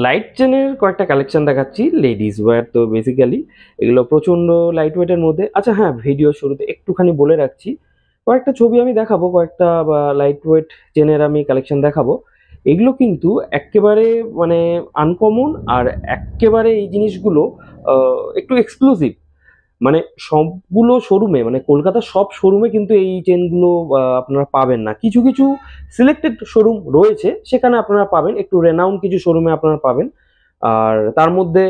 Light চেনের কয়েকটা collection দেখাচ্ছি, লেডিস ওয়্যার তো বেসিক্যালি এগুলো প্রচণ্ড লাইট ওয়েটের মধ্যে। আচ্ছা হ্যাঁ, ভিডিও শুরুতে একটুখানি বলে রাখছি, কয়েকটা ছবি আমি দেখাবো, কয়েকটা লাইট ওয়েট চেনের আমি কালেকশন দেখাবো। এগুলো কিন্তু এক্কেবারে মানে আনকমন, আর এক্কেবারে এই জিনিসগুলো একটু এক্সক্লুসিভ। মানে সবগুলো শোরুমে, মানে কলকাতার সব শোরুমে কিন্তু এই চেনগুলো আপনারা পাবেন না। কিছু কিছু সিলেক্টেড শোরুম রয়েছে, সেখানে আপনারা পাবেন, একটু রেনাউন কিছু শোরুমে আপনারা পাবেন। আর তার মধ্যে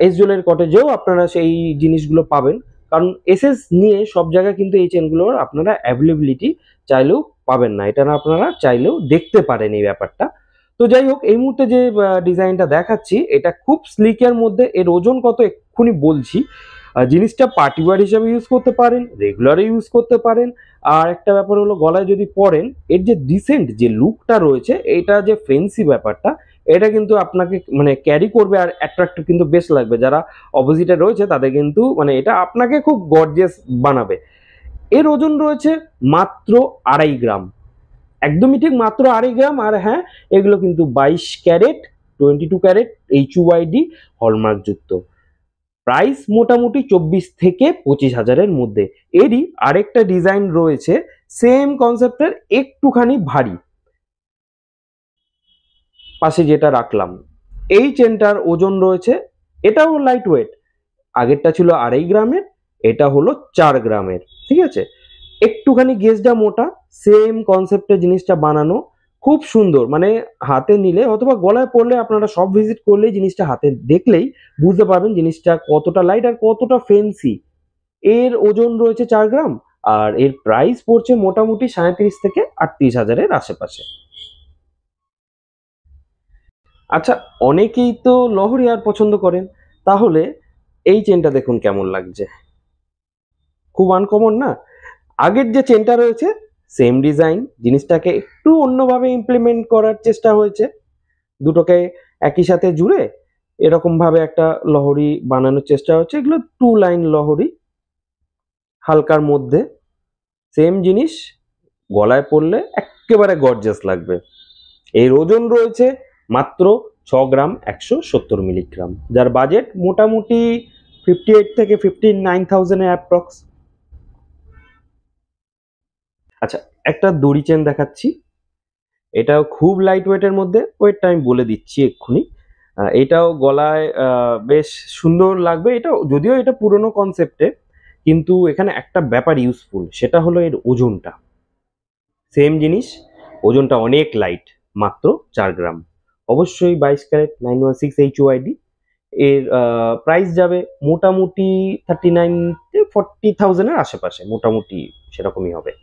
এস জুয়েলারি কটেজেও আপনারা সেই জিনিসগুলো পাবেন, কারণ এসএস নিয়ে সব জায়গায় কিন্তু এই চেনগুলোর আপনারা অ্যাভেলেবিলিটি চাইলেও পাবেন না, এটা না আপনারা চাইলেও দেখতে পারেন এই ব্যাপারটা। তো যাই হোক, এই মুহূর্তে যে ডিজাইনটা দেখাচ্ছি এটা খুব স্লিকের মধ্যে। এর ওজন কত এক্ষুনি বলছি। জিনিসটা পার্টি ওয়্যার হিসাবে ইউজ করতে পারেন, রেগুলারে ইউজ করতে পারেন। আর একটা ব্যাপার হলো, গলায় যদি পরেন, এর যে ডিসেন্ট যে লুকটা রয়েছে, এটা যে ফেন্সি ব্যাপারটা, এটা কিন্তু আপনাকে মানে ক্যারি করবে আর অ্যাট্রাক্টিভ কিন্তু বেশ লাগবে। যারা অপোজিটে রয়েছে তাদের কিন্তু মানে এটা আপনাকে খুব গর্জিয়াস বানাবে। এর ওজন রয়েছে মাত্র 2.5 গ্রাম, একদমই ঠিক মাত্র 2.5 গ্রাম। আর হ্যাঁ, এগুলো কিন্তু 22 ক্যারেট, 22 ক্যারেট HUID হলমার্ক যুক্ত। প্রাইস মোটামুটি 24 থেকে 25 হাজারের মধ্যে। এরই আরেকটা ডিজাইন রয়েছে সেম কনসেপ্টের, একটুখানি ভারী, পাশে যেটা রাখলাম। এই চেনটার ওজন রয়েছে, এটাও লাইট ওয়েট, আগেরটা ছিল 2.5 গ্রামের, এটা হলো 4 গ্রামের। ঠিক আছে, একটুখানি গেজটা মোটা, সেম কনসেপ্টে জিনিসটা বানানো, খুব সুন্দর। মানে হাতে নিলে অথবা গলায় পড়লে, আপনারা সব ভিজিট করলেই জিনিসটা হাতে দেখলেই বুঝতে পারবেন জিনিসটা কতটা লাইট আর কতটা ফেন্সি। এর ওজন রয়েছে 4 গ্রাম, আর এর প্রাইস পড়ছে মোটামুটি 37 থেকে 38 হাজারের আশেপাশে। আচ্ছা, অনেকেই তো লহরি আর পছন্দ করেন, তাহলে এই চেনটা দেখুন কেমন লাগছে, খুব আনকমন না? আগের যে চেনটা রয়েছে সেম ডিজাইন, জিনিসটাকে একটু অন্যভাবে ইমপ্লিমেন্ট করার চেষ্টা হয়েছে, দুটোকে একই সাথে জুড়ে এরকম ভাবে একটা লহরি বানানোর চেষ্টা হচ্ছে। এগুলো 2 লাইন লহরি, হালকার মধ্যে, সেম জিনিস, গলায় পরলে একেবারে গর্জাস লাগবে। এর ওজন রয়েছে মাত্র 6 গ্রাম 170 মিলিগ্রাম, যার বাজেট মোটামুটি 58 থেকে 59,000 অ্যাপ্রক্স। আচ্ছা, একটা দড়ি চেন দেখাচ্ছি, এটাও খুব লাইট ওয়েটের মধ্যে, ওয়েটটা আমি বলে দিচ্ছি এক্ষুনি। এটাও গলায় বেশ সুন্দর লাগবে। এটা যদিও এটা পুরনো কনসেপ্টে, কিন্তু এখানে একটা ব্যাপার ইউজফুল, সেটা হলো এর ওজনটা। সেম জিনিস, ওজনটা অনেক লাইট, মাত্র 4 গ্রাম। অবশ্যই 22 ক্যারেট 916 HUID। এর প্রাইস যাবে মোটামুটি 39-40,000-এর আশেপাশে, মোটামুটি সেরকমই হবে।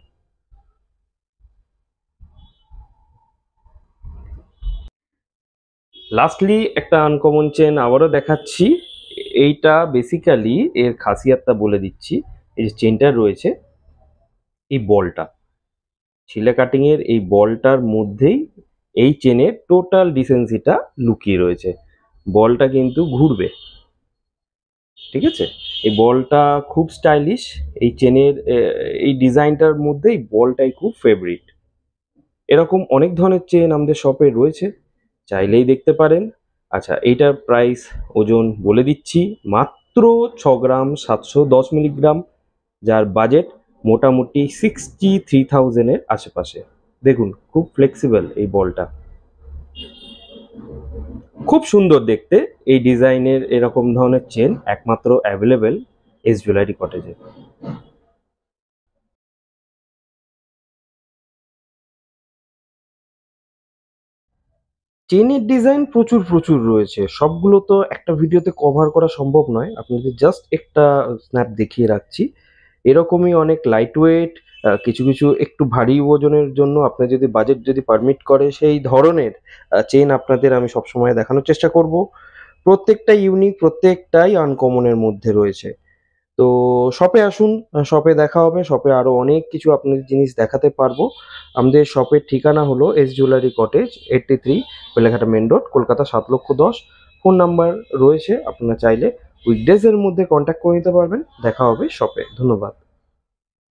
লাস্টলি একটা আনকমন চেন আবারও দেখাচ্ছি। এইটা বেসিক্যালি এর খাসিয়াতটা বলে দিচ্ছি। এই যে চেনটা রয়েছে, এই বলটা, ছিলে কাটিং এর এই বলটার মধ্যেই এই চেনের টোটাল ডিসেন্সিটা লুকিয়ে রয়েছে। বলটা কিন্তু ঘুরবে, ঠিক আছে? এই বলটা খুব স্টাইলিশ, এই চেনের এই ডিজাইনটার মধ্যে এই বলটাই খুব ফেভারিট। এরকম অনেক ধরনের চেন আমাদের শপে রয়েছে, চাইলেই দেখতে পারেন। আচ্ছা, এইটার প্রাইস ওজন বলে দিচ্ছি, মাত্র 6 গ্রাম 710 মিলিগ্রাম, যার বাজেট মোটামুটি 63,000-এর আশেপাশে। দেখুন খুব ফ্লেক্সিবল এই বলটা, খুব সুন্দর দেখতে। এই ডিজাইনের এরকম ধরনের চেন একমাত্র অ্যাভেলেবেল এস জুয়েলারি কটেজে। চেনের ডিজাইন প্রচুর প্রচুর রয়েছে, সবগুলো তো একটা ভিডিওতে কভার করা সম্ভব নয়, আপনাদের জাস্ট একটা স্ন্যাপ দেখিয়ে রাখছি। এরকমই অনেক লাইট ওয়েট, কিছু কিছু একটু ভারী ওজনের জন্য আপনার যদি বাজেট যদি পারমিট করে সেই ধরনের চেন আপনাদের আমি সবসময় দেখানোর চেষ্টা করব। প্রত্যেকটাই ইউনিক, প্রত্যেকটাই আনকমনের মধ্যে রয়েছে। তো শপে আসুন, শপে দেখা হবে, শপে আরো অনেক কিছু আপনাদের জিনিস দেখাতে পারবো। আমাদের শপের ঠিকানা হলো S jewellery cottage, 83 Beleghata main road, Kolkata 7,10,000। Phone number রয়েছে, আপনারা চাইলে উইকডেজ এর মধ্যে কন্ট্যাক্ট করে নিতে পারবেন। দেখা হবে শপে। ধন্যবাদ।